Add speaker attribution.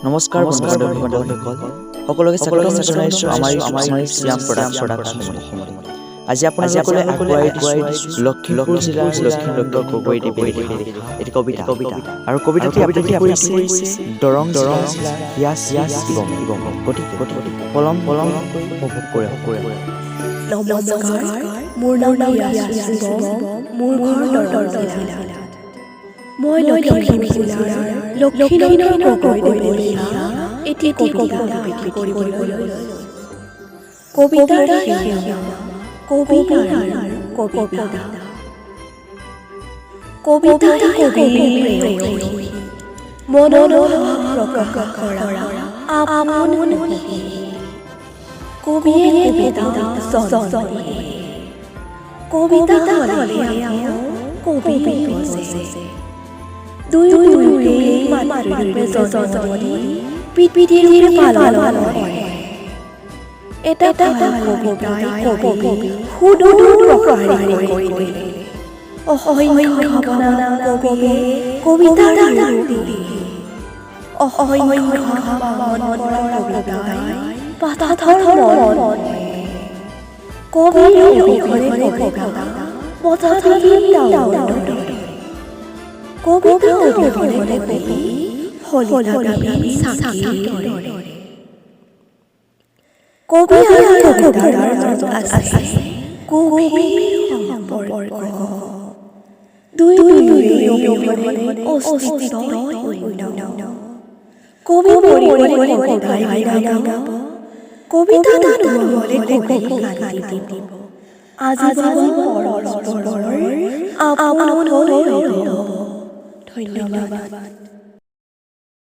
Speaker 1: নমস্কাৰ বন্ধুসকল সকলোকে স্বাগতম জনাইছোঁ আমাৰ শ্যাম প্ৰডাকশ্যন। আজি আপোনালোকলৈ আগুৱাই দিছোঁ লখিমপুৰ জিলাৰ লখিমপুৰ গগৈদেৱে এটি কবিতা আৰু কবিতাটি আবৃত্তি কৰিছে দৰং জিলাৰ হিয়াছ শিৱম। গতিকে পলম উপভোগ কৰে।
Speaker 2: নমস্কাৰ, মোৰ নাম হিয়াছ শিৱম, মোৰ ঘৰ দৰং জিলাত। মই লখিমপুৰ জিলাৰ লক্ষীনন্দন গগৈদেৱে লিখা এটি কবিতা আবৃত্তি কৰিবলৈ লৈছোঁ। কবিতাৰ নাম কবিতাৰ কবিতা। কবিতাটি কবিৰ প্ৰেয়সী, মনৰ ভাৱ প্ৰকাশ কৰা আপোন সখী। কবিয়ে কবিতা জন্ম দিয়ে, কবিতা হ'লে কবি বজে। দুয়োকে মাতৃৰূপে জন্ম দি পিতৃৰূপে পালন কৰে। এটা কবিতাই কবি সুদূৰ প্ৰসাৰী কৰি দিলে। অসংখ্য ভাৱনা কবিয়ে কবিতাৰ ৰূপ দিয়ে। অসংখ্য ভাৱৰ কবিতাই পাঠকৰ মন কবিৰ অভিষেক কবিতা পথিৰ ডাঙৰ কবিতা অভিষেক কবি হলগামী চাকিৰ দৰে। কবি আৰু কবিতাৰ মাজত আছে গভীৰ সম্পৰ্ক। দুয়োৰে অবিহনে অস্তিত্ব শূন্য। কবি মৰিলে কবিতাই গাব, কবিতা নহ'লে কবি কান্দিব। আজীৱন পৰস্পৰৰ আপোন হৈ ৰ'ব। ধন্যবাদ।